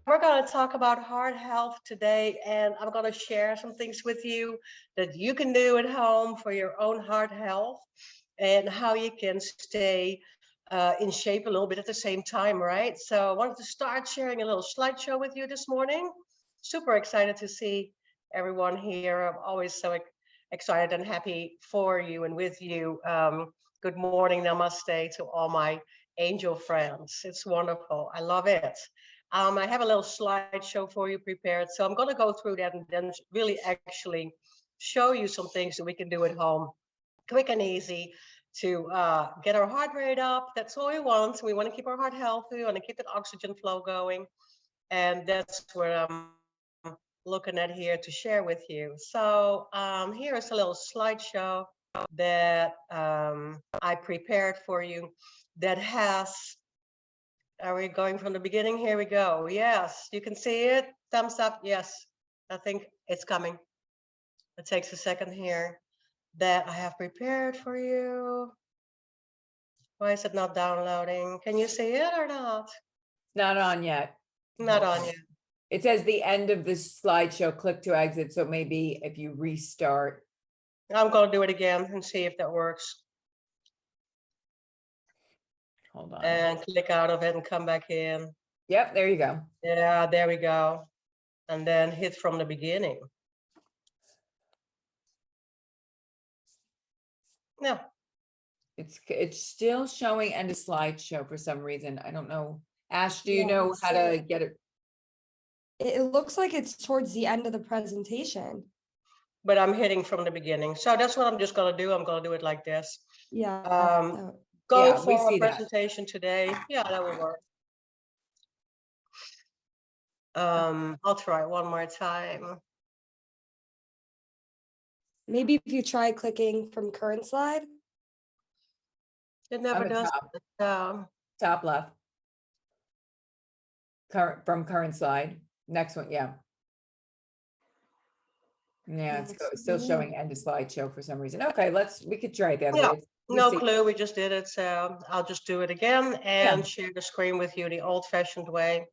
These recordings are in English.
We're going to talk about heart health today, and I'm going to share some things with you that you can do at home for your own heart health and how you can stay in shape a little bit at the same time, right? So I wanted to start sharing a little slideshow with you this morning. Super excited to see everyone here. I'm always so excited and happy for you and with you. Good morning, namaste to all my angel friends. It's wonderful. I love it. I have a little slideshow for you prepared. So I'm going to go through that and then really actually show you some things that we can do at home, quick and easy, to get our heart rate up. That's what we want. We want to keep our heart healthy. We want to keep that oxygen flow going. And that's what I'm looking at here to share with you. So here is a little slideshow that I prepared for you that has, are we going from the beginning? Here we go. Yes, you can see it. Thumbs up. Yes, I think it's coming. It takes a second here that I have prepared for you. Why is it not downloading? Can you see it or not? Not on yet. Not on yet. It says the end of this slideshow, click to exit. So maybe if you restart. I'm going to do it again and see if that works. Hold on. And click out of it and come back in. Yep, there you go. Yeah, there we go. And then hit from the beginning. No. It's still showing end of slideshow for some reason. I don't know. Ash, do you know how to get it? It looks like it's towards the end of the presentation. But I'm hitting from the beginning. So that's what I'm just going to do. I'm going to do it like this. Yeah. Go for a presentation today. Yeah, that will work. I'll try one more time. Maybe if you try clicking from current slide. It never does. Top left. Current slide. Next one, yeah. Yeah, it's still showing end of slideshow for some reason. Okay, we could try it the other way. No clue, we just did it. So I'll just do it again and share the screen with you the old-fashioned way.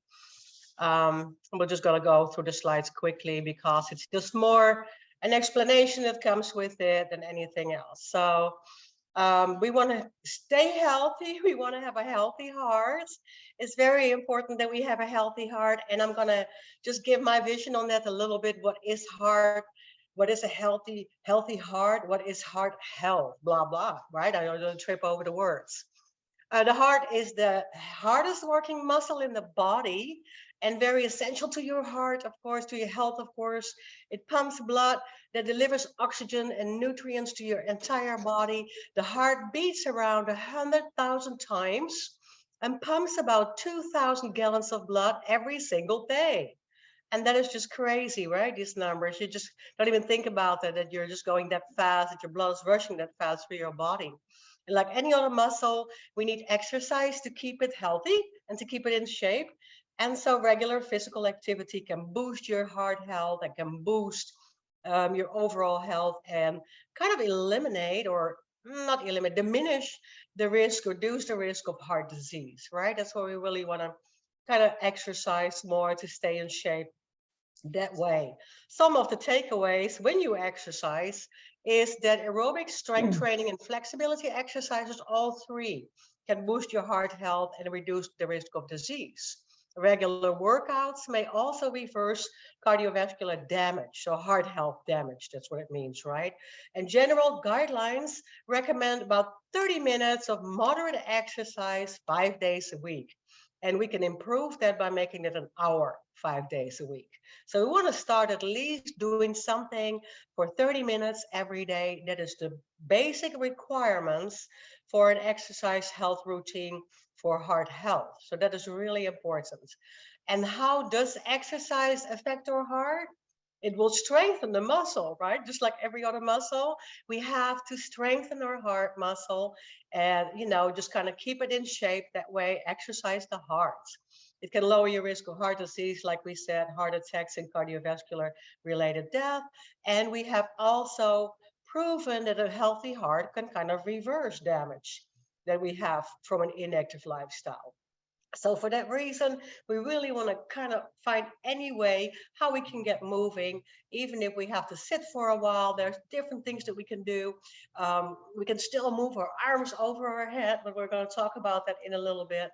We're just gonna go through the slides quickly because it's just more an explanation that comes with it than anything else. So we want to stay healthy. We want to have a healthy heart. It's very important that we have a healthy heart. And I'm going to just give my vision on that a little bit. What is heart? What is a healthy heart? What is heart health? Blah, blah, right? I don't trip over the words. The heart is the hardest working muscle in the body and very essential to your heart, of course, to your health, of course. It pumps blood that delivers oxygen and nutrients to your entire body. The heart beats around 100,000 times and pumps about 2,000 gallons of blood every single day. And that is just crazy, right? These numbers, you just don't even think about that you're just going that fast, that your blood is rushing that fast through your body. And like any other muscle, we need exercise to keep it healthy and to keep it in shape. And so regular physical activity can boost your heart health and can boost your overall health and kind of eliminate or not eliminate, diminish the risk, reduce the risk of heart disease, right? That's what we really want to kind of exercise more to stay in shape that way. Some of the takeaways when you exercise is that aerobic, strength training, and flexibility exercises, all three, can boost your heart health and reduce the risk of disease. Regular workouts may also reverse cardiovascular damage, so heart health damage, that's what it means, right? And general guidelines recommend about 30 minutes of moderate exercise 5 days a week. And we can improve that by making it an hour 5 days a week. So we want to start at least doing something for 30 minutes every day. That is the basic requirements for an exercise health routine for heart health. So that is really important. And how does exercise affect our heart? It will strengthen the muscle, right? Just like every other muscle, we have to strengthen our heart muscle and, just kind of keep it in shape. That way, exercise the heart. It can lower your risk of heart disease, like we said, heart attacks and cardiovascular related death. And we have also proven that a healthy heart can kind of reverse damage that we have from an inactive lifestyle. So for that reason, we really want to kind of find any way how we can get moving, even if we have to sit for a while. There's different things that we can do. We can still move our arms over our head, but we're going to talk about that in a little bit.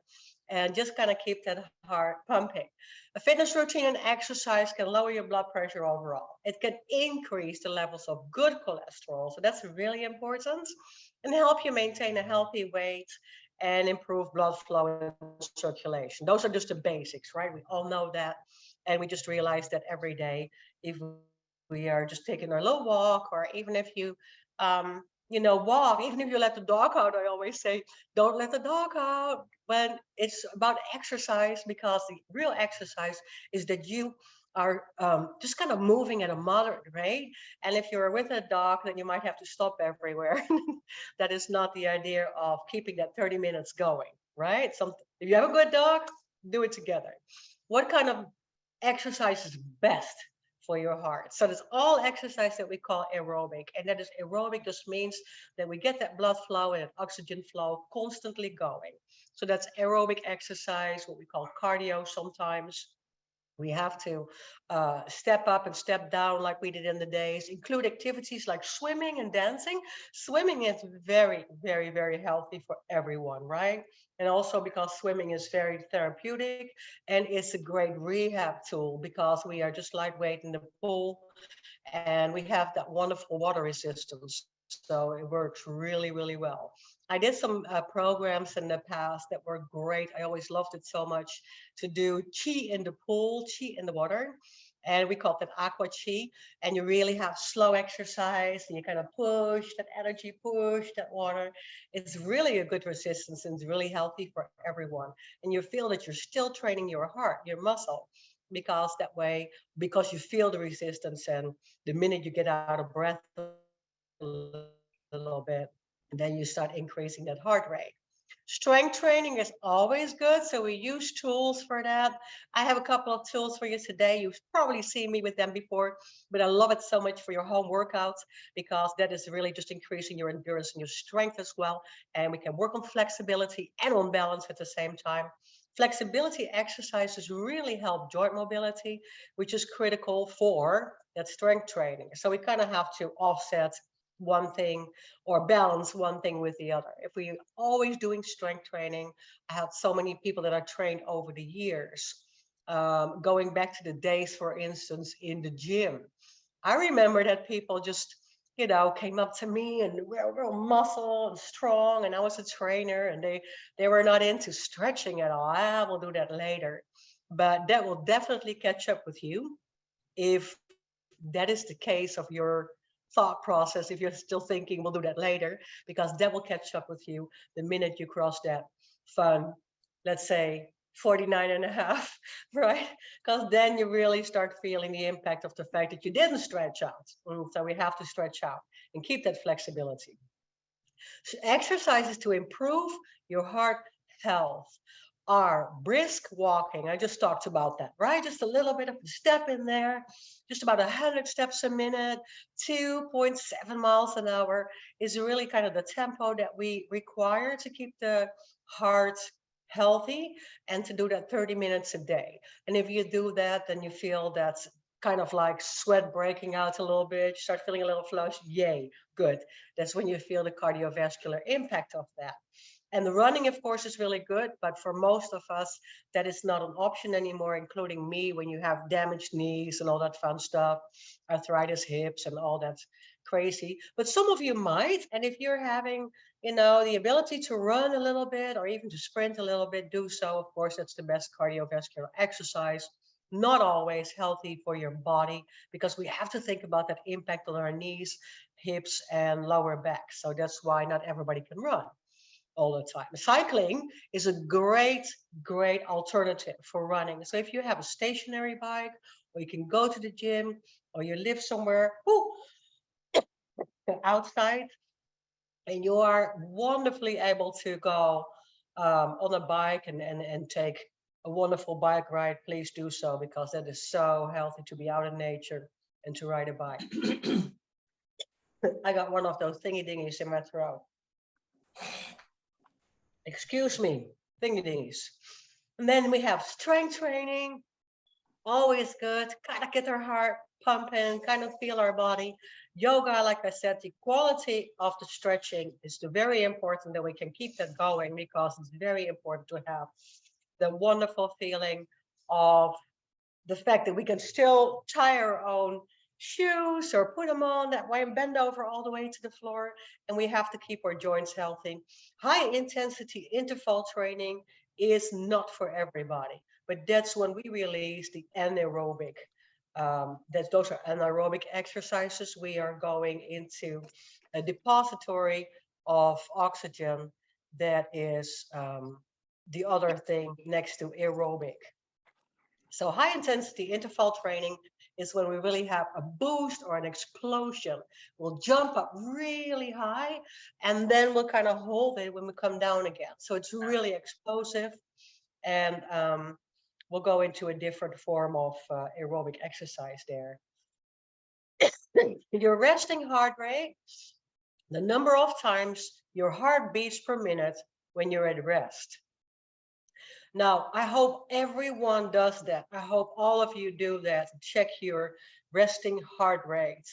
And just kind of keep that heart pumping. A fitness routine and exercise can lower your blood pressure overall. It can increase the levels of good cholesterol. So that's really important, and help you maintain a healthy weight and improve blood flow and circulation. Those are just the basics, right? We all know that. And we just realize that every day, if we are just taking a little walk, or even if you, walk, even if you let the dog out, I always say, don't let the dog out when it's about exercise, because the real exercise is that you are just kind of moving at a moderate rate. And if you're with a dog, then you might have to stop everywhere. That is not the idea of keeping that 30 minutes going, right? If you have a good dog, do it together. What kind of exercise is best for your heart? So there's all exercise that we call aerobic, and that is aerobic just means that we get that blood flow and oxygen flow constantly going. So that's aerobic exercise, what we call cardio sometimes. We have to step up and step down like we did in the days, include activities like swimming and dancing. Swimming is very, very, very healthy for everyone, right? And also because swimming is very therapeutic, and it's a great rehab tool because we are just lightweight in the pool, and we have that wonderful water resistance. So it works really, really well. I did some programs in the past that were great. I always loved it so much to do chi in the pool, chi in the water. And we called it aqua chi. And you really have slow exercise, and you kind of push that energy, push that water. It's really a good resistance, and it's really healthy for everyone. And you feel that you're still training your heart, your muscle, because that way, because you feel the resistance, and the minute you get out of breath a little bit, and then you start increasing that heart rate. Strength training is always good, so we use tools for that. I have a couple of tools for you today. You've probably seen me with them before, but I love it so much for your home workouts, because that is really just increasing your endurance and your strength as well. And we can work on flexibility and on balance at the same time. Flexibility exercises really help joint mobility, which is critical for that strength training. So we kind of have to offset one thing or balance one thing with the other. If we always doing strength training, I have so many people that are trained over the years, going back to the days, for instance, in the gym. I remember that people just, came up to me and were real muscle and strong, and I was a trainer, and they were not into stretching at all. I will do that later, but that will definitely catch up with you if that is the case of your thought process. If you're still thinking we'll do that later, because that will catch up with you the minute you cross that fun, let's say 49 and a half, right? Because then you really start feeling the impact of the fact that you didn't stretch out. So we have to stretch out and keep that flexibility. So exercises to improve your heart health are brisk walking. I just talked about that, right? Just a little bit of a step in there, just about 100 steps a minute, 2.7 miles an hour is really kind of the tempo that we require to keep the heart healthy, and to do that 30 minutes a day. And if you do that, then you feel that's kind of like sweat breaking out a little bit, you start feeling a little flush, yay, good. That's when you feel the cardiovascular impact of that. And the running, of course, is really good, but for most of us, that is not an option anymore, including me, when you have damaged knees and all that fun stuff, arthritis, hips, and all that crazy. But some of you might, and if you're having, the ability to run a little bit or even to sprint a little bit, do so. Of course, that's the best cardiovascular exercise. Not always healthy for your body, because we have to think about that impact on our knees, hips, and lower back. So that's why not everybody can run all the time. Cycling is a great, great alternative for running. So if you have a stationary bike, or you can go to the gym, or you live somewhere outside, and you are wonderfully able to go on a bike and take a wonderful bike ride, please do so, because that is so healthy to be out in nature and to ride a bike. I got one of those thingy dingies in my throat. Excuse me, thingy dingies. And then we have strength training, always good, kind of get our heart pumping, kind of feel our body. Yoga, like I said, the quality of the stretching is very important that we can keep that going, because it's very important to have the wonderful feeling of the fact that we can still tie our own shoes or put them on that way and bend over all the way to the floor. And we have to keep our joints healthy. High intensity interval training is not for everybody, but that's when we release the anaerobic. Those are anaerobic exercises. We are going into a depository of oxygen that is the other thing next to aerobic. So high intensity interval training is when we really have a boost or an explosion. We'll jump up really high and then we'll kind of hold it when we come down again. So it's really explosive, and we'll go into a different form of aerobic exercise there. Your resting heart rate, the number of times your heart beats per minute when you're at rest. Now, I hope everyone does that. I hope all of you do that. Check your resting heart rate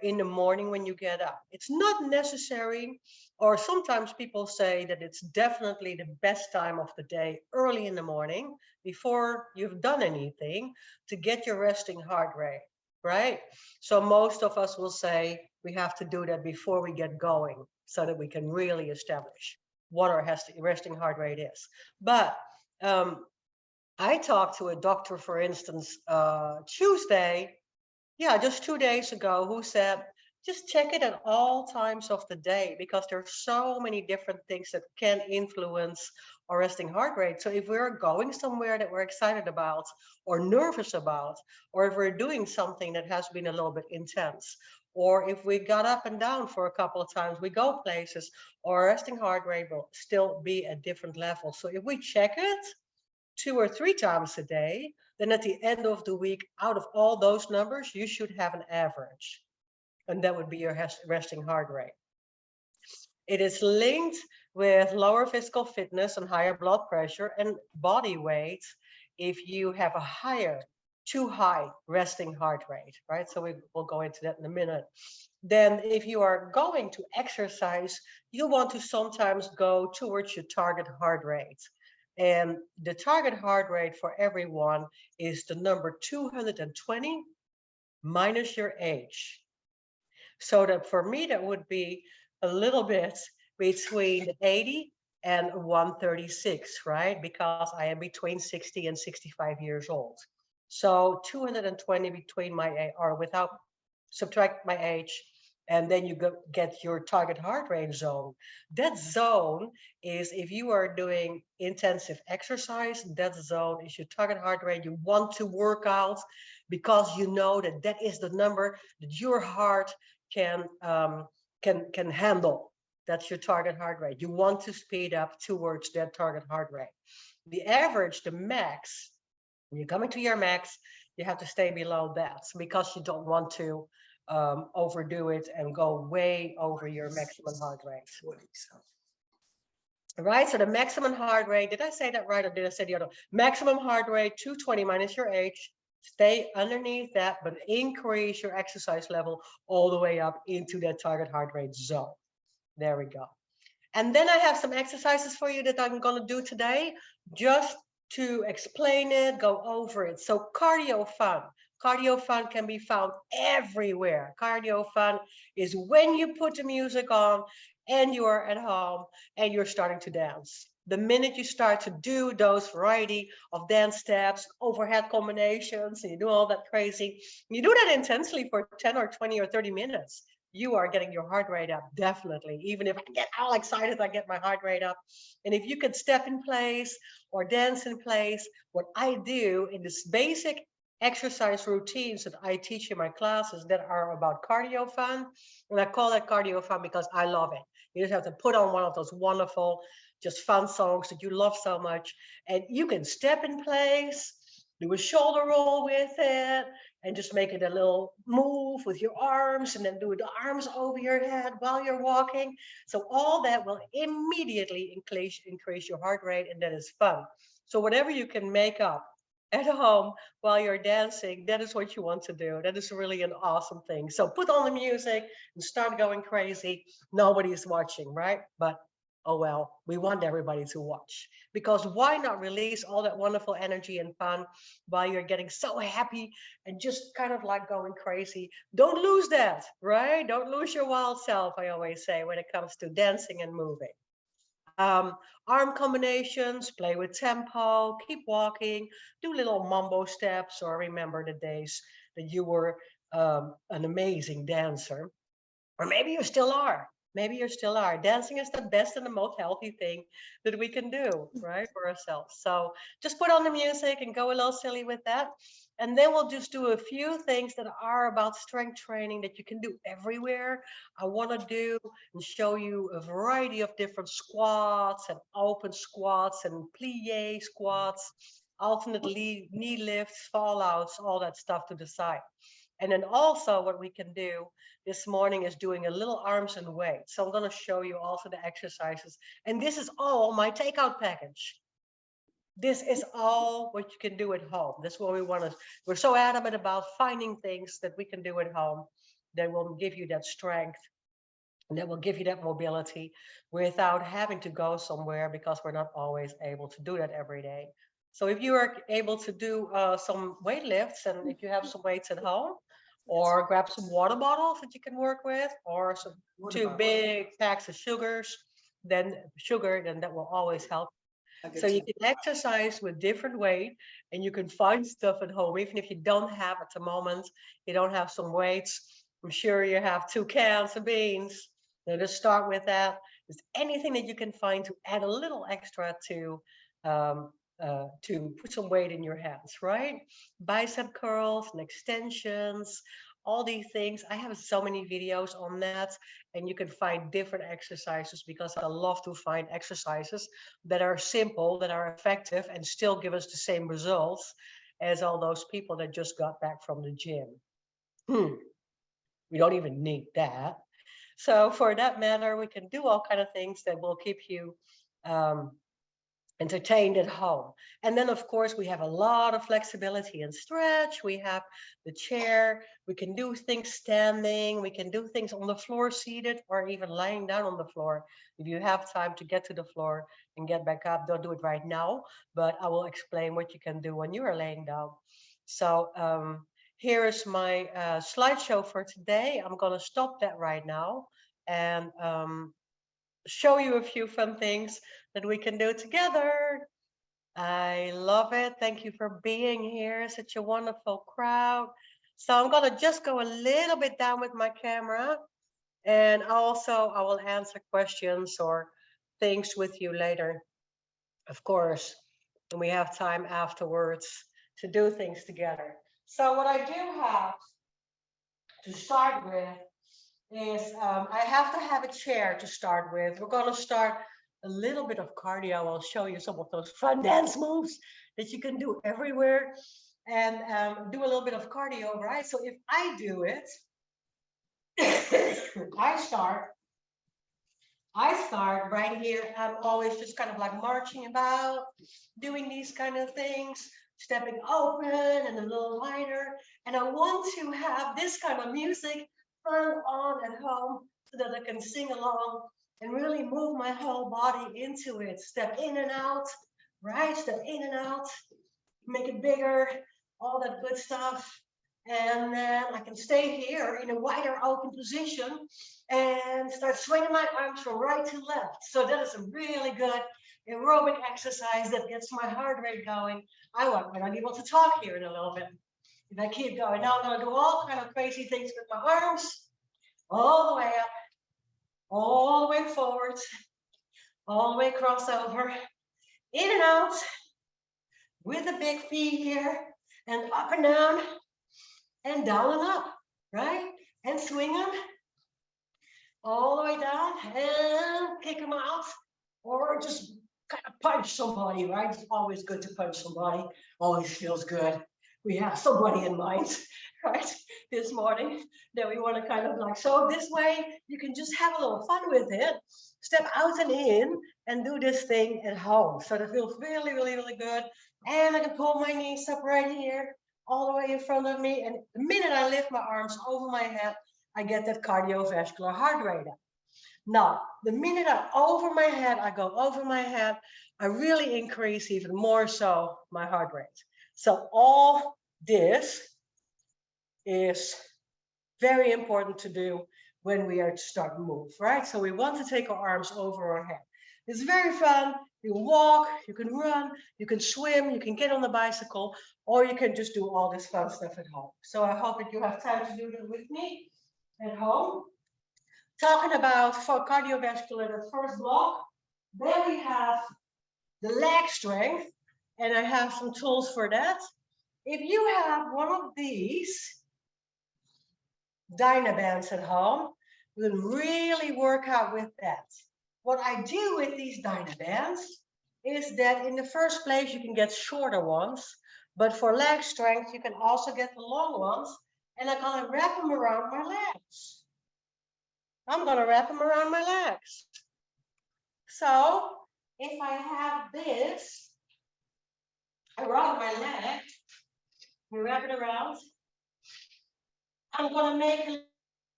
in the morning when you get up. It's not necessary, or sometimes people say that it's definitely the best time of the day, early in the morning, before you've done anything, to get your resting heart rate, right? So most of us will say we have to do that before we get going so that we can really establish what our resting heart rate is. But I talked to a doctor, for instance, Tuesday, just 2 days ago, who said, just check it at all times of the day, because there are so many different things that can influence our resting heart rate. So if we're going somewhere that we're excited about or nervous about, or if we're doing something that has been a little bit intense, or if we got up and down for a couple of times, we go places, our resting heart rate will still be at different levels. So if we check it 2 or 3 times a day, then at the end of the week, out of all those numbers, you should have an average. And that would be your resting heart rate. It is linked with lower physical fitness and higher blood pressure and body weight if you have a too high resting heart rate, right? So we will go into that in a minute. Then if you are going to exercise, you want to sometimes go towards your target heart rate. And the target heart rate for everyone is the number 220 minus your age. So that for me, that would be a little bit between 80 and 136, right? Because I am between 60 and 65 years old. So 220 between or without subtract my age, and then you get your target heart rate zone. That zone is if you are doing intensive exercise, that zone is your target heart rate. You want to work out because you know that that is the number that your heart can handle. That's your target heart rate. You want to speed up towards that target heart rate. The average, the max, when you're coming to your max, you have to stay below that because you don't want to overdo it and go way over your maximum heart rate. Right, so the maximum heart rate, did I say that right or did I say the other? Maximum heart rate, 220 minus your age. Stay underneath that, but increase your exercise level all the way up into that target heart rate zone. There we go. And then I have some exercises for you that I'm going to do today, just to explain it, go over it. So cardio fun. Cardio fun can be found everywhere. Cardio fun is when you put the music on and you are at home and you're starting to dance. The minute you start to do those variety of dance steps, overhead combinations, and you do all that crazy, you do that intensely for 10 or 20 or 30 minutes, you are getting your heart rate up, definitely. Even if I get all excited, I get my heart rate up. And if you can step in place or dance in place, what I do in this basic exercise routines that I teach in my classes that are about cardio fun, and I call it cardio fun because I love it. You just have to put on one of those wonderful, just fun songs that you love so much, and you can step in place, do a shoulder roll with it, and just make it a little move with your arms, and then do the arms over your head while you're walking. So all that will immediately increase your heart rate, and that is fun. So whatever you can make up at home while you're dancing, that is what you want to do. That is really an awesome thing. So put on the music and start going crazy. Nobody's watching, right? But oh well, we want everybody to watch, because why not release all that wonderful energy and fun while you're getting so happy and just kind of like going crazy? Don't lose that, right? Don't lose your wild self, I always say, when it comes to dancing and moving. Um, Arm combinations, play with tempo, keep walking, do little mambo steps, or remember the days that you were an amazing dancer. Or maybe you still are. Maybe you still are. Dancing is the best and the most healthy thing that we can do, right, for ourselves. So just put on the music and go a little silly with that. And then we'll just do a few things that are about strength training that you can do everywhere. I want to do and show you a variety of different squats and open squats and plie squats, alternate knee lifts, fallouts, all that stuff to the side. And then also what we can do this morning is doing a little arms and weights. So I'm going to show you also the exercises. And this is all my takeout package. This is all what you can do at home. That's what we want to, we're so adamant about finding things that we can do at home that will give you that strength and that will give you that mobility without having to go somewhere, because we're not always able to do that every day. So if you are able to do some weight lifts, and if you have some weights at home, or grab some water bottles that you can work with, or some two big packs of then that will always help. So you can exercise with different weight, and you can find stuff at home, even if you don't have at the moment, you don't have some weights. I'm sure you have 2 cans of beans. So just start with that. Just anything that you can find to add a little extra to put some weight in your hands, right? Bicep curls and extensions, all these things. I have so many videos on that, and you can find different exercises, because I love to find exercises that are simple, that are effective, and still give us the same results as all those people that just got back from the gym. We don't even need that. So for that matter, we can do all kind of things that will keep you entertained at home. And then of course we have a lot of flexibility and stretch. We have the chair, we can do things standing, we can do things on the floor seated, or even lying down on the floor. If you have time to get to the floor and get back up, don't do it right now, but I will explain what you can do when you are laying down. So here is my slideshow for today. I'm going to stop that right now and show you a few fun things that we can do together. I love it. Thank you for being here. Such a wonderful crowd. So I'm going to just go a little bit down with my camera, and also I will answer questions or things with you later, of course, when we have time afterwards to do things together. So what I do have to start with is I have to have a chair to start with. We're going to start a little bit of cardio. I'll show you some of those fun dance moves that you can do everywhere, and do a little bit of cardio, right? So if I do it, I start right here. I'm always just kind of like marching about, doing these kind of things, stepping open and a little lighter. And I want to have this kind of music fun on at home, so that I can sing along and really move my whole body into it. Step in and out, right? Step in and out, make it bigger, all that good stuff. And then I can stay here in a wider open position and start swinging my arms from right to left. So that is a really good aerobic exercise that gets my heart rate going. I might be able to talk here in a little bit if I keep going. Now I'm going to do all kind of crazy things with my arms, all the way up, all the way forward, all the way crossover, in and out, with the big feet here, and up and down and up, right? And swing them all the way down and kick them out, or just kind of punch somebody, right? It's always good to punch somebody, always feels good. we have somebody in mind, right? This morning that we want to kind of like, so this way you can just have a little fun with it, step out and in and do this thing at home. So that feels really, really, really good. And I can pull my knees up right here, all the way in front of me. And the minute I lift my arms over my head, I get that cardiovascular heart rate up. Now, the minute I over my head, I go over my head, I really increase even more so my heart rate. So all this is very important to do when we are to start to move, right? So we want to take our arms over our head. It's very fun. You can walk, you can run, you can swim, you can get on the bicycle, or you can just do all this fun stuff at home. So I hope that you have time to do that with me at home. Talking about for cardiovascular, the first block, then we have the leg strength, and I have some tools for that. If you have one of these Dynabands at home, you can really work out with that. What I do with these Dynabands is that in the first place, you can get shorter ones, but for leg strength, you can also get the long ones, and I'm gonna wrap them around my legs. I'm gonna wrap them around my legs. So if I have this around my leg, we wrap it around, I'm gonna make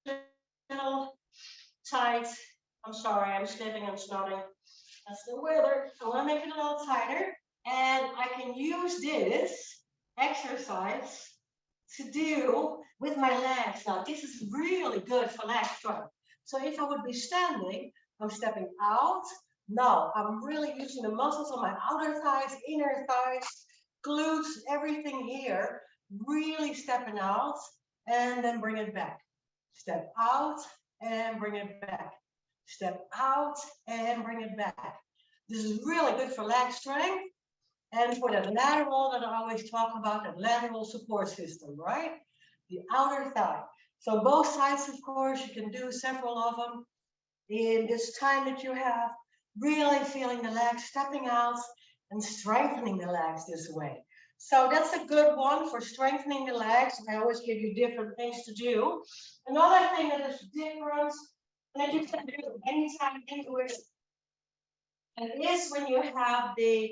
a little tight. I'm sorry, I'm sniffing, I'm snorting. That's the weather. I want to make it a little tighter. And I can use this exercise to do with my legs. Now, this is really good for leg strength. So if I would be standing, I'm stepping out. Now, I'm really using the muscles on my outer thighs, inner thighs, glutes, everything here. Really stepping out and then bring it back. Step out and bring it back. Step out and bring it back. This is really good for leg strength and for that lateral that I always talk about, that lateral support system, right? The outer thigh. So both sides, of course, you can do several of them in this time that you have, really feeling the legs stepping out and strengthening the legs this way. So that's a good one for strengthening the legs. I always give you different things to do. Another thing that is different that you can do anytime anywhere, and is when you have the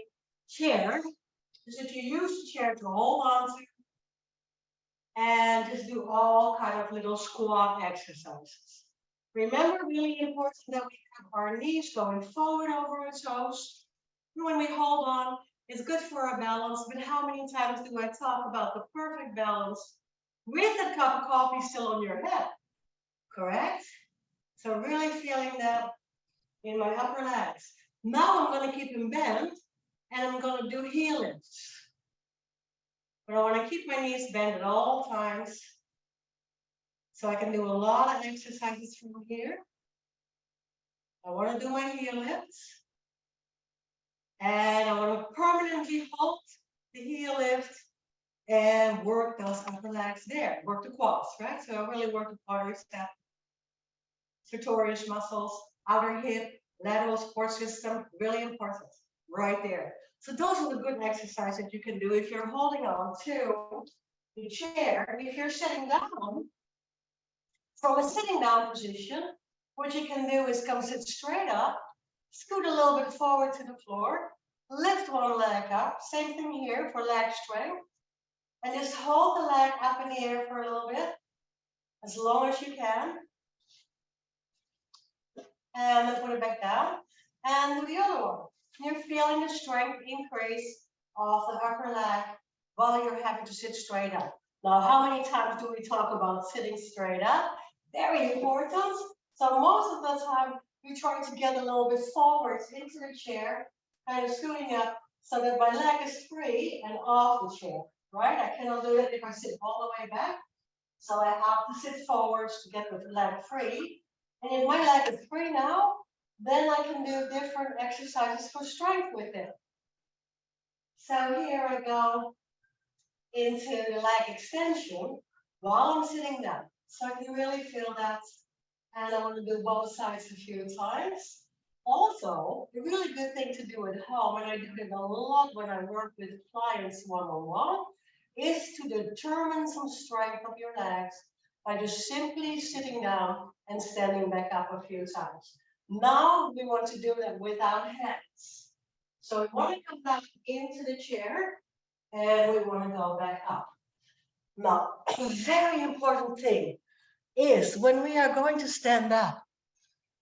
chair, is that you use the chair to hold on to and just do all kind of little squat exercises. Remember, really important that we have our knees going forward over our toes. When we hold on, it's good for our balance, but how many times do I talk about the perfect balance with a cup of coffee still on your head? Correct? So really feeling that in my upper legs. Now I'm going to keep them bent and I'm going to do heel lifts. But I want to keep my knees bent at all times. So I can do a lot of exercises from here. I want to do my heel lifts. And I want to permanently hold the heel lift and work those upper legs there. Work the quads, right? So I really work the quadricep, sartorius muscles, outer hip, lateral support system, really important, right there. So those are the good exercises that you can do if you're holding on to the chair. And if you're sitting down, from a sitting down position, what you can do is come sit straight up, scoot a little bit forward to the floor, lift one leg up, same thing here for leg strength, and just hold the leg up in the air for a little bit, as long as you can. And then put it back down. And do the other one. You're feeling the strength increase of the upper leg while you're having to sit straight up. Now, how many times do we talk about sitting straight up? Very important. So most of the time, we try to get a little bit forwards into the chair, kind of scooting up so that my leg is free and off the chair, right? I cannot do it if I sit all the way back. So I have to sit forwards to get the leg free. And if my leg is free now, then I can do different exercises for strength with it. So here I go into the leg extension while I'm sitting down. So I can really feel that. And I want to do both sides a few times. Also, a really good thing to do at home, and I do it a lot when I work with clients one-on-one, is to determine some strength of your legs by just simply sitting down and standing back up a few times. Now we want to do that without hands. So we want to come back into the chair and we want to go back up. Now, a very important thing is when we are going to stand up,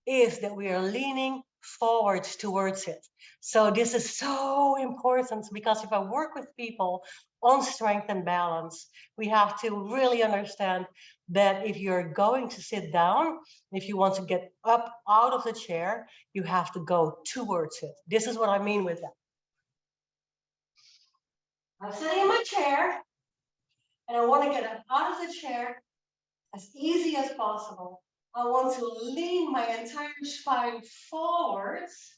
is that we are leaning forwards towards it. So this is so important because if I work with people on strength and balance, we have to really understand that if you're going to sit down, if you want to get up out of the chair, you have to go towards it. This is what I mean with that. I'm sitting in my chair and I want to get up out of the chair as easy as possible. I want to lean my entire spine forwards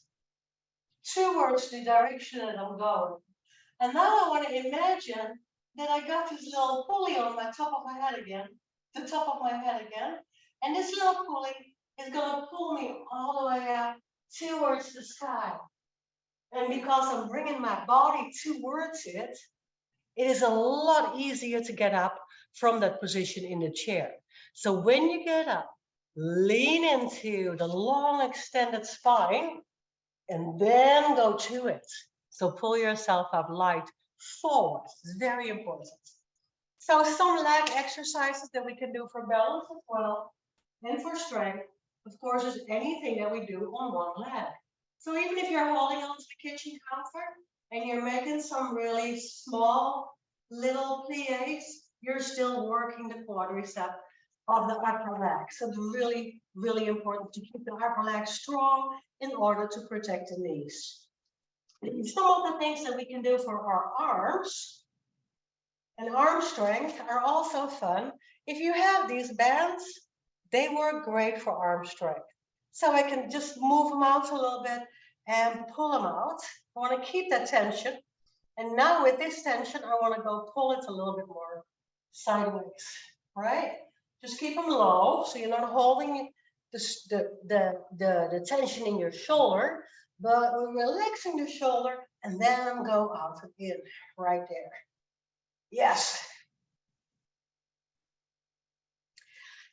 towards the direction that I'm going. And now I want to imagine that I got this little pulley on my top of my head again, the top of my head again. And this little pulley is going to pull me all the way up towards the sky. And because I'm bringing my body towards it, it is a lot easier to get up from that position in the chair. So when you get up, lean into the long extended spine and then go to it. So pull yourself up light forward. It's very important. So some leg exercises that we can do for balance as well and for strength, of course, is anything that we do on one leg. So even if you're holding on to the kitchen counter and you're making some really small little plies, you're still working the quadricep of the upper leg. So it's really, really important to keep the upper leg strong in order to protect the knees. Some of the things that we can do for our arms and arm strength are also fun. If you have these bands, they work great for arm strength. So I can just move them out a little bit and pull them out. I want to keep that tension. And now with this tension, I want to go pull it a little bit more sideways, right? Just keep them low, so you're not holding the tension in your shoulder, but we're relaxing the shoulder and then go out and in, right there. Yes.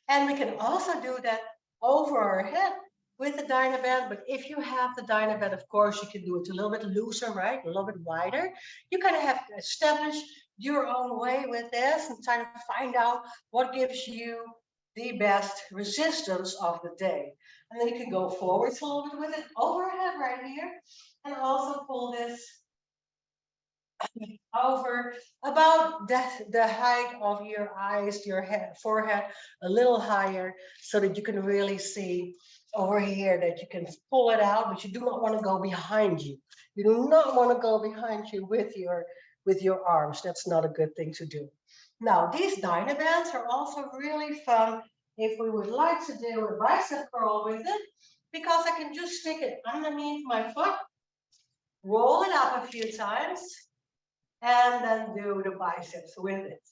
And we can also do that over our head with the Dynaband, but if you have the Dynaband, of course, you can do it a little bit looser, right? A little bit wider. You kind of have to establish your own way with this and try to find out what gives you the best resistance of the day. And then you can go forwards a little bit with it overhead right here, and also pull this over about the height of your eyes, your head, forehead, a little higher, so that you can really see over here that you can pull it out, but you do not want to go behind you. You do not want to go behind you with your arms. That's not a good thing to do. Now, these Dynabands are also really fun if we would like to do a bicep curl with it, because I can just stick it underneath my foot, roll it up a few times, and then do the biceps with it.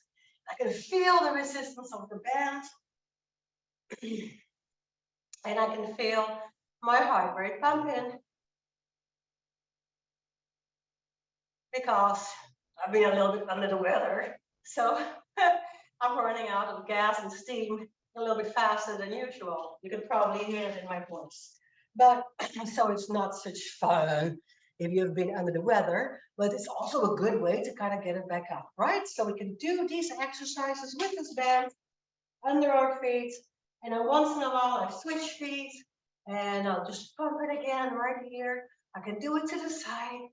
I can feel the resistance of the band, and I can feel my heart rate pumping, because I've been a little bit under the weather. So I'm running out of gas and steam a little bit faster than usual. You can probably hear it in my voice. But so it's not such fun if you've been under the weather, but it's also a good way to kind of get it back up, right? So we can do these exercises with this band under our feet. And then once in a while, I switch feet and I'll just pump it again right here. I can do it to the side,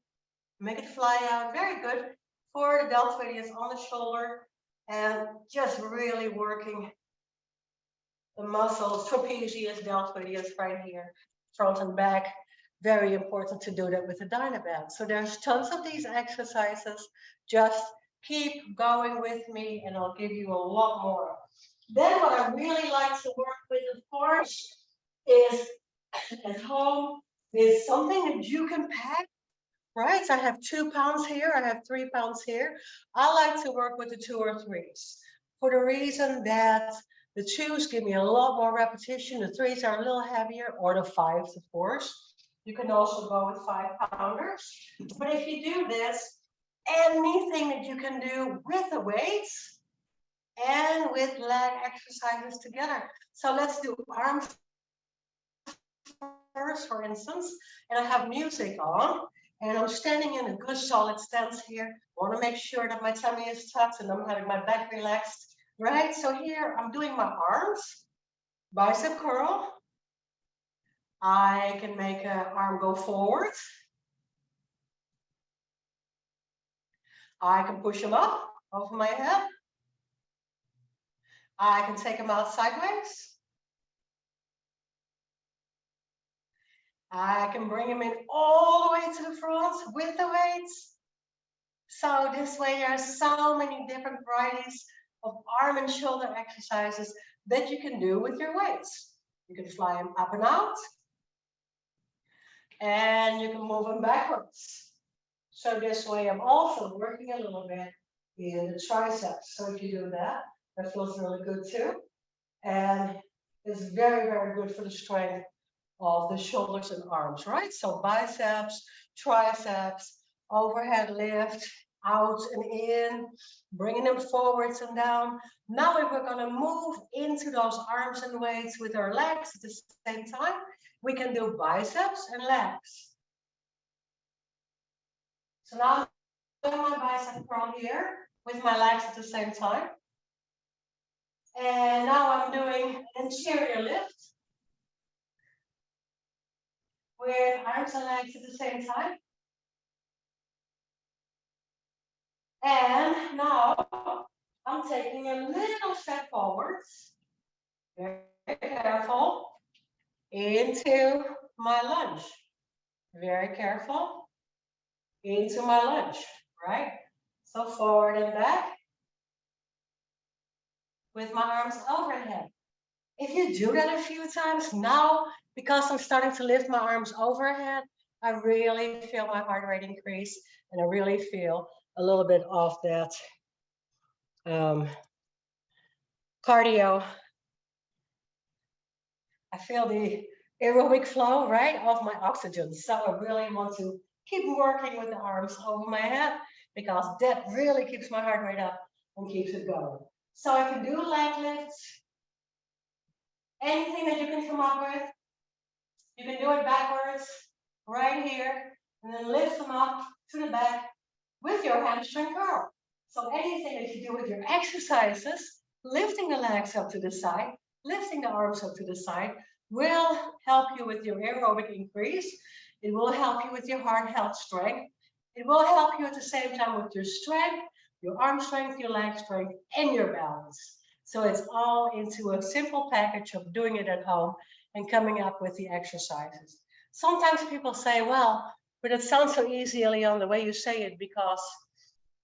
make it fly out. Very good for the deltoideus on the shoulder and just really working the muscles, trapezius, deltoideus right here, front and back. Very important to do that with the Dynaband. So there's tons of these exercises. Just keep going with me and I'll give you a lot more. Then what I really like to work with, of course, is at home is something that you can pack, right? So I have 2 pounds here, I have 3 pounds here. I like to work with the 2 or 3s for the reason that the 2s give me a lot more repetition. The 3s are a little heavier, or the 5s, of course. You can also go with 5 pounders. But if you do this, anything that you can do with the weights and with leg exercises together. So let's do arms first, for instance, and I have music on, and I'm standing in a good solid stance here. I want to make sure that my tummy is tucked and I'm having my back relaxed, right? So here I'm doing my arms, bicep curl. I can make an arm go forward. I can push them up over my head. I can take them out sideways. I can bring them in all the way to the front with the weights. So this way there are so many different varieties of arm and shoulder exercises that you can do with your weights. You can fly them up and out, and you can move them backwards. So this way I'm also working a little bit in the triceps. So if you do that, that feels really good too. And it's very, very good for the strength of the shoulders and arms, right? So biceps, triceps, overhead lift, out and in, bringing them forwards and down. Now if we're gonna move into those arms and weights with our legs at the same time, we can do biceps and legs. So now I'm doing my bicep curl here with my legs at the same time. And now I'm doing anterior lift with arms and legs at the same time. And now I'm taking a little step forwards, very careful, into my lunge. Very careful, into my lunge, right? So forward and back with my arms overhead. If you do that a few times now, because I'm starting to lift my arms overhead, I really feel my heart rate increase, and I really feel a little bit of that cardio. I feel the aerobic flow, right, of my oxygen. So I really want to keep working with the arms over my head, because that really keeps my heart rate up and keeps it going. So I can do leg lifts, anything that you can come up with. You can do it backwards, right here, and then lift them up to the back with your hamstring curl. So anything that you do with your exercises, lifting the legs up to the side, lifting the arms up to the side, will help you with your aerobic increase. It will help you with your heart health strength. It will help you at the same time with your strength, your arm strength, your leg strength, and your balance. So it's all into a simple package of doing it at home and coming up with the exercises. Sometimes people say, well, but it sounds so easy, Elian, the way you say it, because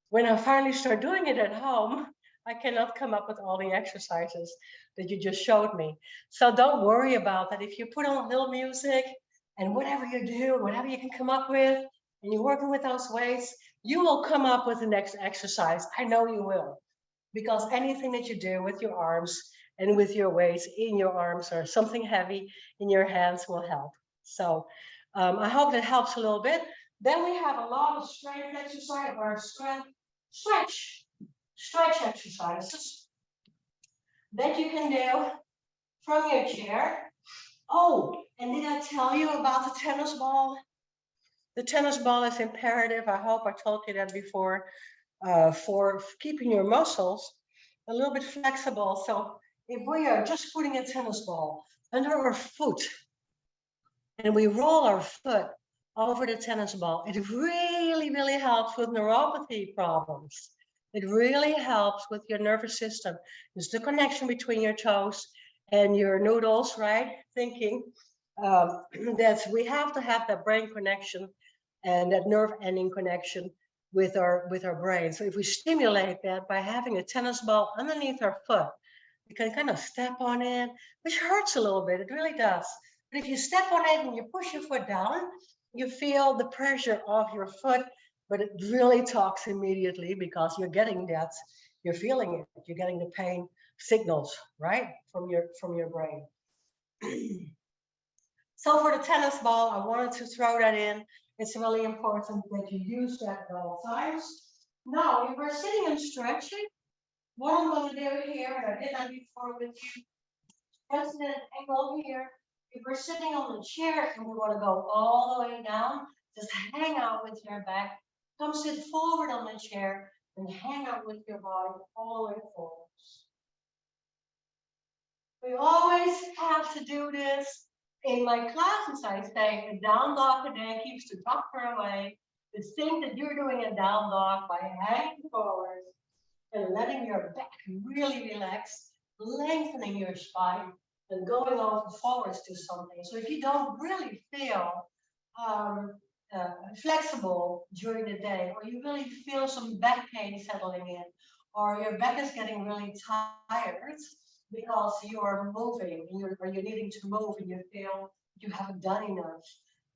when I finally start doing it at home, I cannot come up with all the exercises that you just showed me. So don't worry about that. If you put on a little music and whatever you do, whatever you can come up with, and you're working with those weights, you will come up with the next exercise. I know you will, because anything that you do with your arms and with your weights in your arms or something heavy in your hands will help. So I hope that helps a little bit. Then we have a lot of strength exercise or stretch exercises that you can do from your chair. Oh, and did I tell you about the tennis ball? The tennis ball is imperative. I hope I told you that before, for keeping your muscles a little bit flexible. So if we are just putting a tennis ball under our foot and we roll our foot over the tennis ball, it really, really helps with neuropathy problems. It really helps with your nervous system. There's the connection between your toes and your noodles, right? Thinking that we have to have that brain connection and that nerve ending connection with our brain. So if we stimulate that by having a tennis ball underneath our foot, you can kind of step on it, which hurts a little bit. It really does. But if you step on it and you push your foot down, you feel the pressure of your foot, but it really talks immediately, because you're getting that, you're feeling it, you're getting the pain signals, right, from your brain. So for the tennis ball, I wanted to throw that in. It's really important that you use that at all times. Now, if we're sitting and stretching, what I'm going to do here, and I did that before with you, pressing an angle here. If we're sitting on the chair and we want to go all the way down, just hang out with your back. Come sit forward on the chair and hang out with your body all the way forward. We always have to do this. In my classes, I say a down dog a day keeps the doctor away. Just think that you're doing a down dog by hanging forward and letting your back really relax, lengthening your spine, and going over forwards to something. So if you don't really feel um, flexible during the day, or you really feel some back pain settling in, or your back is getting really tired because you are moving or you're needing to move and you feel you haven't done enough,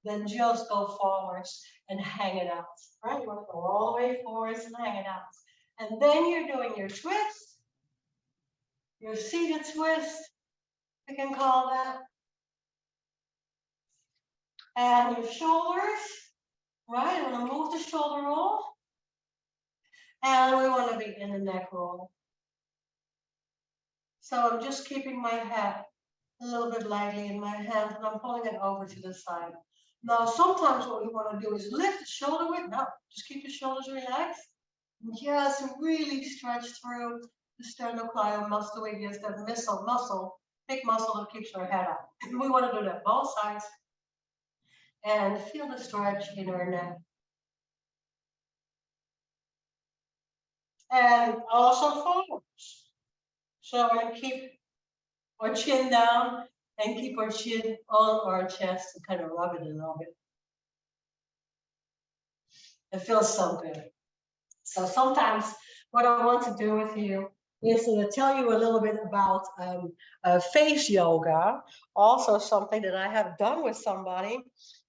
then just go forwards and hang it out. Right? You want to go all the way forwards and hang it out. And then you're doing your twist, your seated twist, we can call that. And your shoulders, right? You want to move the shoulder roll. And we want to be in the neck roll. So I'm just keeping my head a little bit lightly in my hand and I'm pulling it over to the side. Now, sometimes what we want to do is lift the shoulder width. No, just keep the shoulders relaxed. Just really stretch through the sternocleidomastoid muscle. Is that muscle, big muscle that keeps our head up. And we want to do that both sides. And feel the stretch in our neck. And also forwards. So we're going to keep our chin down and keep our chin on our chest and kind of rub it a little bit. It feels so good. So sometimes what I want to do with you is to tell you a little bit about face yoga, also something that I have done with somebody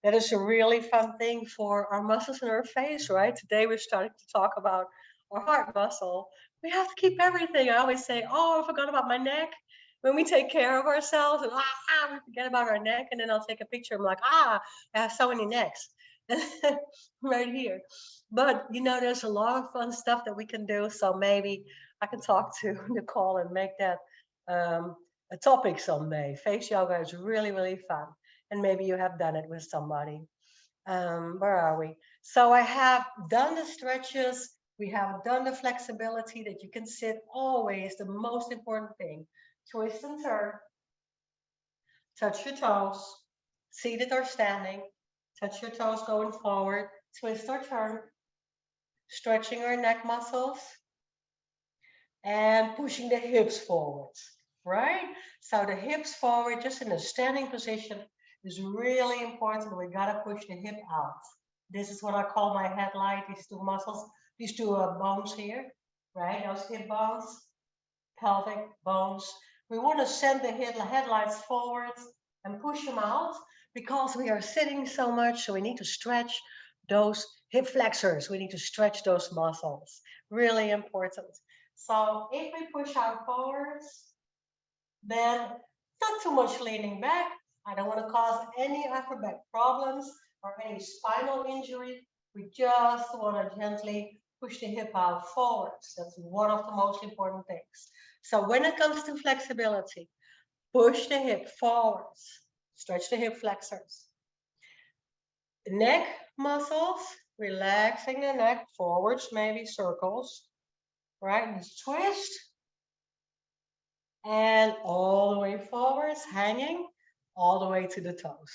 that is a really fun thing for our muscles in our face, right? Today we're starting to talk about our heart muscle. We have to keep everything. I always say, oh, I forgot about my neck. When we take care of ourselves and we forget about our neck, and then I'll take a picture. I'm like, I have so many necks right here. But you know, there's a lot of fun stuff that we can do. So maybe I can talk to Nicole and make that a topic someday. Face yoga is really, really fun. And maybe you have done it with somebody. Where are we? So I have done the stretches. We have done the flexibility that you can sit always, the most important thing. Twist and turn. Touch your toes, seated or standing. Touch your toes going forward. Twist or turn. Stretching our neck muscles. And pushing the hips forwards, right? So the hips forward, just in a standing position, is really important. We gotta push the hip out. This is what I call my headlight, these two muscles, these two bones here, right? Those hip bones, pelvic bones. We want to send the headlights forwards and push them out because we are sitting so much. So we need to stretch those hip flexors. We need to stretch those muscles. Really important. So if we push out forwards, then not too much leaning back. I don't want to cause any upper back problems or any spinal injury. We just want to gently push the hip out forwards. That's one of the most important things. So when it comes to flexibility, push the hip forwards, stretch the hip flexors. Neck muscles, relaxing the neck forwards, maybe circles, right? Just twist. And all the way forwards, hanging all the way to the toes,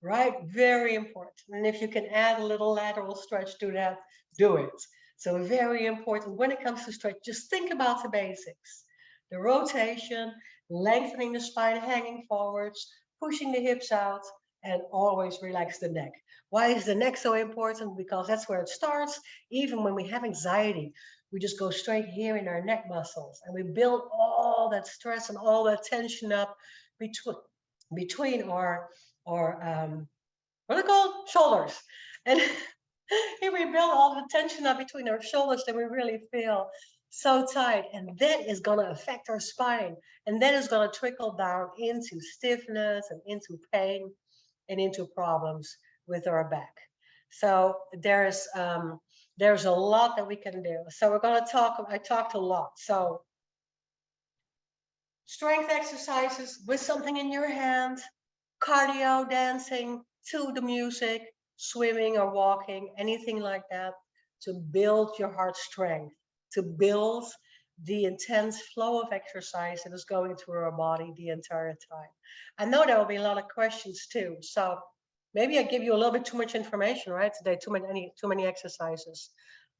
right? Very important. And if you can add a little lateral stretch to that, do it. So very important when it comes to stretch, just think about the basics. The rotation, lengthening the spine, hanging forwards, pushing the hips out, and always relax the neck. Why is the neck so important? Because that's where it starts. Even when we have anxiety, we just go straight here in our neck muscles and we build all that stress and all that tension up between our what are they called? Shoulders. And if we build all the tension up between our shoulders, then we really feel so tight. And that is going to affect our spine. And that is going to trickle down into stiffness and into pain and into problems with our back. So there's There's a lot that we can do. So we're going to talk, I talked a lot. So strength exercises with something in your hand, cardio, dancing to the music, swimming or walking, anything like that, to build your heart strength, to build the intense flow of exercise that is going through our body the entire time. I know there will be a lot of questions too. So maybe I give you a little bit too much information, right? Today, too many exercises.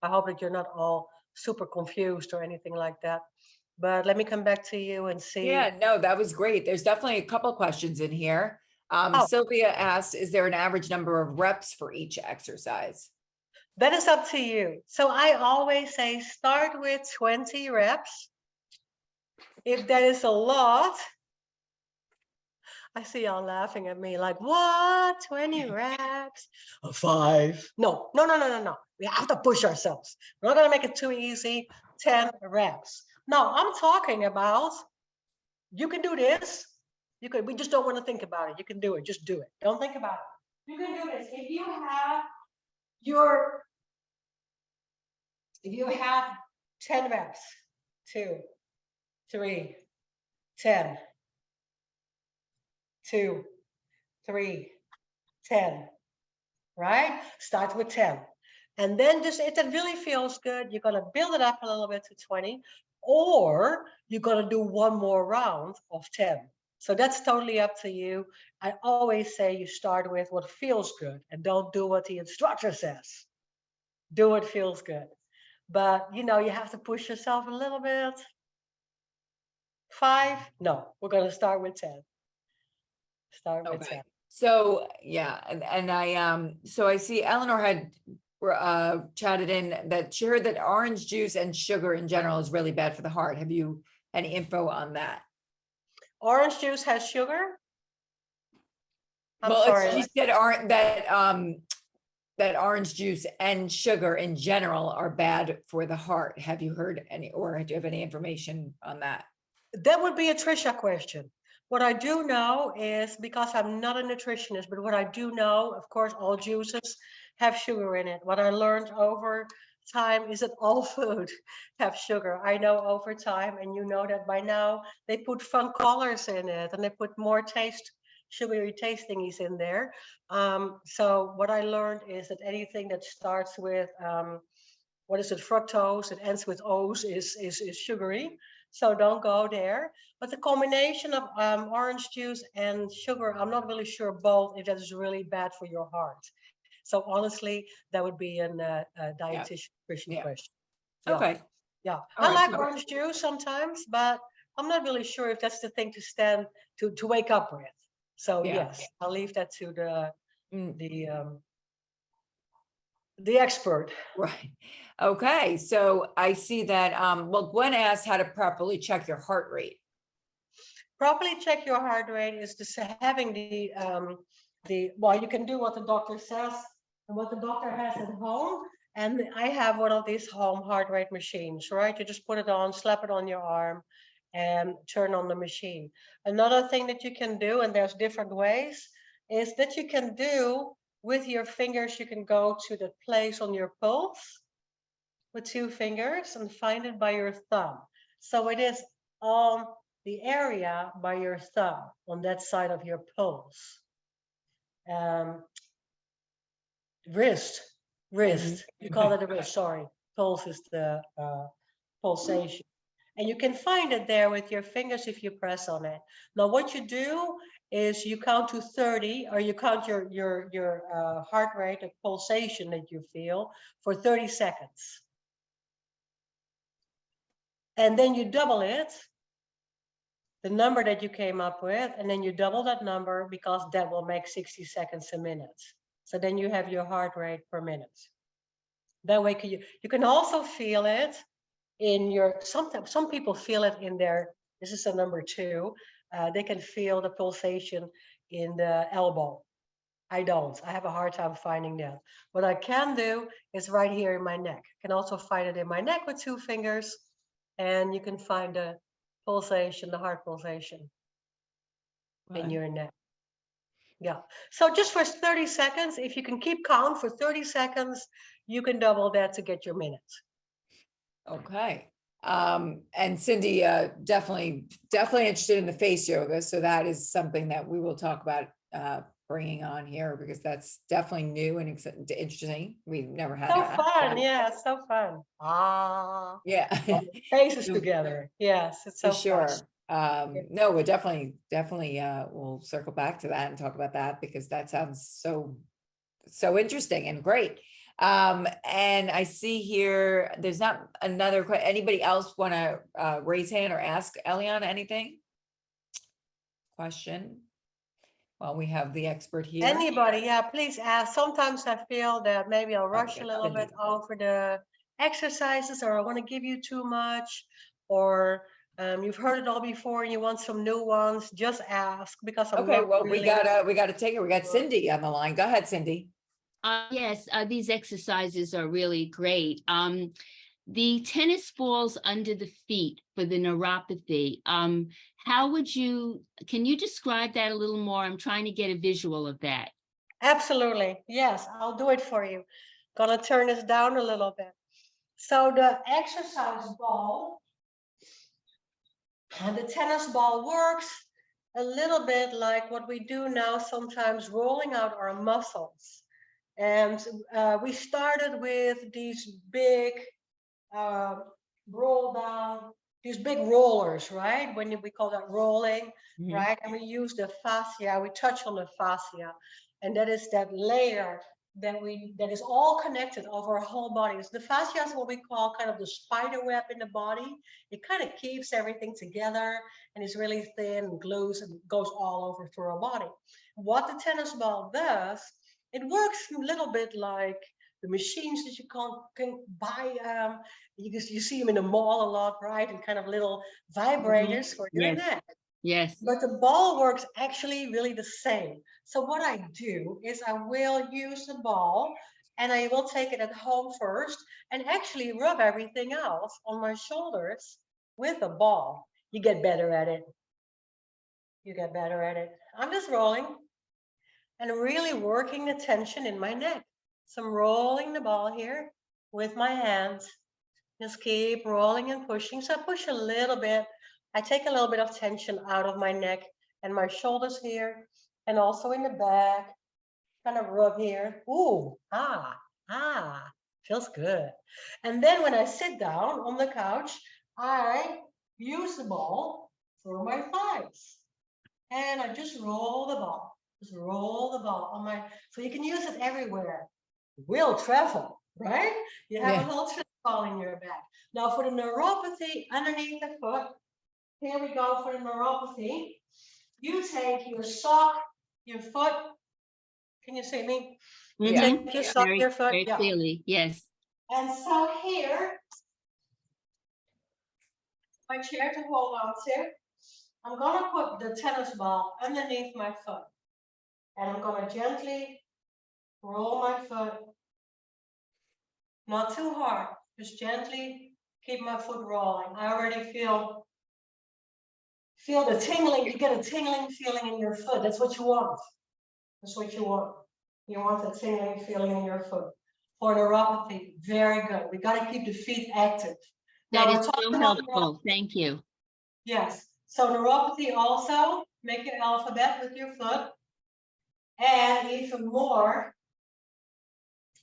I hope that you're not all super confused or anything like that. But let me come back to you and see. Yeah, no, that was great. There's definitely a couple questions in here. Sylvia asked, is there an average number of reps for each exercise? That is up to you. So I always say start with 20 reps. If that is a lot, I see y'all laughing at me like, what? 20 reps? 5. No. We have to push ourselves. We're not going to make it too easy. 10 reps. No, I'm talking about, you can do this. We just don't want to think about it. You can do it. Just do it. Don't think about it. You can do this. If you have 10 reps, 2, 3, 10, 2, 3, 10, right? Start with 10. And then just, if it really feels good, you're going to build it up a little bit to 20, or you're going to do one more round of 10. So that's totally up to you. I always say you start with what feels good and don't do what the instructor says. Do what feels good. But, you have to push yourself a little bit. 5? No, we're going to start with 10. Start with 10. So, yeah. And I see Eleanor had chatted in that she heard that orange juice and sugar in general is really bad for the heart. Have you any info on that? Orange juice has sugar? I'm Well, sorry. she said that orange juice and sugar in general are bad for the heart. Have you heard any, or do you have any information on that? That would be a Trisha question. What I do know is, because I'm not a nutritionist, but what I do know, of course, all juices have sugar in it. What I learned over time is that all food have sugar. I know over time, and you know that by now, they put fun colors in it and they put more sugary taste thingies in there. So what I learned is that anything that starts with, fructose, it ends with O's, is sugary. So don't go there. But the combination of orange juice and sugar, I'm not really sure both if that is really bad for your heart. So honestly, that would be a dietitian nutrition question. Yeah. Okay. Yeah. All I right, like orange juice sometimes, but I'm not really sure if that's the thing to wake up with. So yes, I'll leave that to the expert. Right. Okay. So I see that, Gwen asked how to properly check your heart rate. Properly check your heart rate is just having you can do what the doctor says and what the doctor has at home. And I have one of these home heart rate machines, right? You just put it on, slap it on your arm, and turn on the machine. Another thing that you can do, and there's different ways, is that you can do with your fingers, you can go to the place on your pulse with 2 fingers and find it by your thumb. So it is on the area by your thumb, on that side of your pulse. Wrist, you call it a wrist, sorry. Pulse is the pulsation. And you can find it there with your fingers if you press on it. Now what you do is you count to 30, or you count your heart rate, the pulsation that you feel, for 30 seconds. And then you double it, the number that you came up with, and then you double that number, because that will make 60 seconds a minute. So then you have your heart rate per minute. That way you can also feel it in your, some people feel it in their, this is a number 2, they can feel the pulsation in the elbow. I don't. I have a hard time finding that. What I can do is right here in my neck. I can also find it in my neck with 2 fingers, and you can find the pulsation, the heart pulsation in your neck. Yeah. So just for 30 seconds, if you can keep count for 30 seconds, you can double that to get your minutes. Okay. And Cindy, definitely interested in the face yoga. So that is something that we will talk about, bringing on here, because that's definitely new and interesting. We've never had So that. fun. Yeah, so fun. Yeah. Faces No, together. Yes, it's for so fun. sure. No, we're definitely, we'll circle back to that and talk about that, because that sounds so interesting and great. And I see here, there's not another, anybody else want to raise hand or ask Elian anything? Question? Well, we have the expert here. Anybody, yeah, please ask. Sometimes I feel that maybe I'll rush Okay, a little bit Cindy. over the exercises, or I want to give you too much, or you've heard it all before and you want some new ones. Just ask, because I'm Okay, not well, really. we gotta take it. We got Cindy on the line. Go ahead, Cindy. Yes, these exercises are really great. The tennis balls under the feet for the neuropathy. Can you describe that a little more? I'm trying to get a visual of that. Absolutely. Yes, I'll do it for you. Gonna turn this down a little bit. So the exercise ball and the tennis ball works a little bit like what we do now, sometimes rolling out our muscles. And we started with these big roll down, these big rollers, right? When we call that rolling, right? And we use the fascia, we touch on the fascia, and that is that layer that is all connected over our whole body. So the fascia is what we call kind of the spider web in the body. It kind of keeps everything together and is really thin and glues and goes all over through our body. What the tennis ball does, it works a little bit like the machines that you can buy. You see them in the mall a lot, right? And kind of little vibrators for your neck. Yes. But the ball works actually really the same. So what I do is I will use the ball and I will take it at home first and actually rub everything else on my shoulders with a ball. You get better at it. You get better at it. I'm just rolling and really working the tension in my neck. So I'm rolling the ball here with my hands. Just keep rolling and pushing. So I push a little bit. I take a little bit of tension out of my neck and my shoulders here, and also in the back. Kind of rub here. Ooh, feels good. And then when I sit down on the couch, I use the ball for my thighs. And I just roll the ball. Just roll the ball on my, so you can use it everywhere. Will travel, right? You have a little travel ball in your back. Now for the neuropathy underneath the foot, here we go for the neuropathy. You take your sock, your foot. Can you see me? You take your sock, your foot. Very clearly, yes. And so here, my chair to hold on to. I'm gonna put the tennis ball underneath my foot. And I'm gonna gently roll my foot. Not too hard, just gently keep my foot rolling. I already feel the tingling. You get a tingling feeling in your foot. That's what you want. That's what you want. You want a tingling feeling in your foot. For neuropathy, very good. We got to keep the feet active. That is so helpful. Thank you. Yes. So neuropathy also, make your alphabet with your foot. And even more,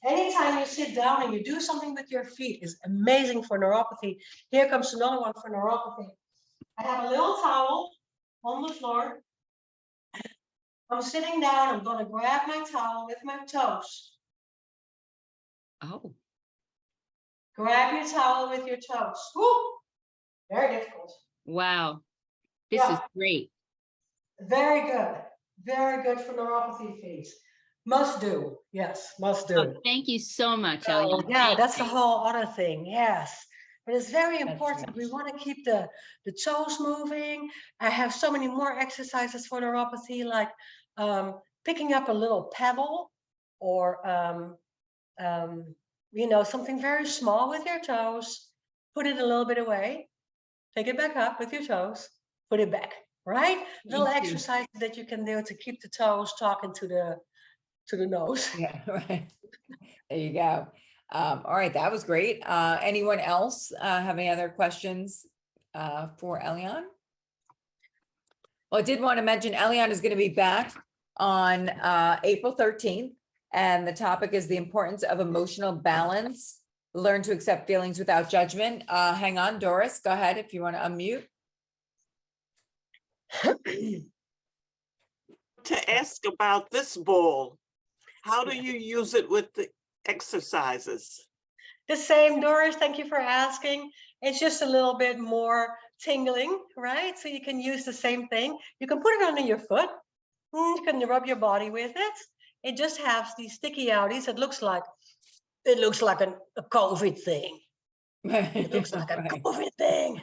anytime you sit down and you do something with your feet is amazing for neuropathy. Here comes another one for neuropathy. I have a little towel on the floor. I'm sitting down. I'm going to grab my towel with my toes. Oh. Grab your towel with your toes. Woo! Very difficult. Wow. This is great. Very good. Very good for neuropathy fees. Must do. Yes, must do. Oh, thank you so much, Elian. Yeah, that's the whole other thing. Yes. But it's very important. We want to keep the toes moving. I have so many more exercises for neuropathy, like picking up a little pebble or, something very small with your toes. Put it a little bit away. Take it back up with your toes. Put it back. right? Little Me too. exercises that you can do to keep the toes talking to the nose. Yeah, right. There you go. All right, that was great. Anyone else have any other questions for Elian? Well, I did want to mention Elian is going to be back on April 13th, and the topic is the importance of emotional balance. Learn to accept feelings without judgment. Hang on, Doris, go ahead if you want to unmute. To ask about this ball, how do you use it with the exercises? The same, Doris, thank you for asking. It's just a little bit more tingling, right? So you can use the same thing. You can put it under your foot. You can rub your body with it. It just has these sticky outies. It looks like a COVID thing. It looks like a Right. COVID thing.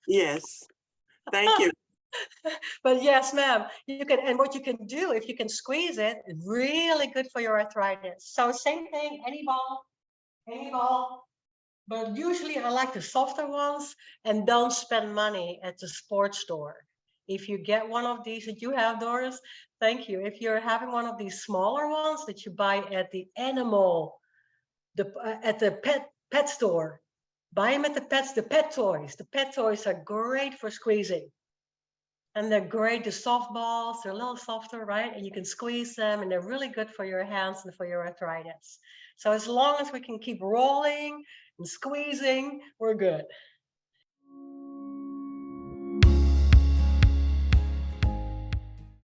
Yes, thank you. But yes, ma'am, you can, and what you can do, if you can squeeze it, it's really good for your arthritis. So same thing, any ball, but usually I like the softer ones, and don't spend money at the sports store. If you get one of these that you have, Doris, thank you. If you're having one of these smaller ones that you buy at the at the pet store, buy them at the pet toys. The pet toys are great for squeezing. And they're great, the soft balls, they're a little softer, right? And you can squeeze them, and they're really good for your hands and for your arthritis. So as long as we can keep rolling and squeezing, we're good.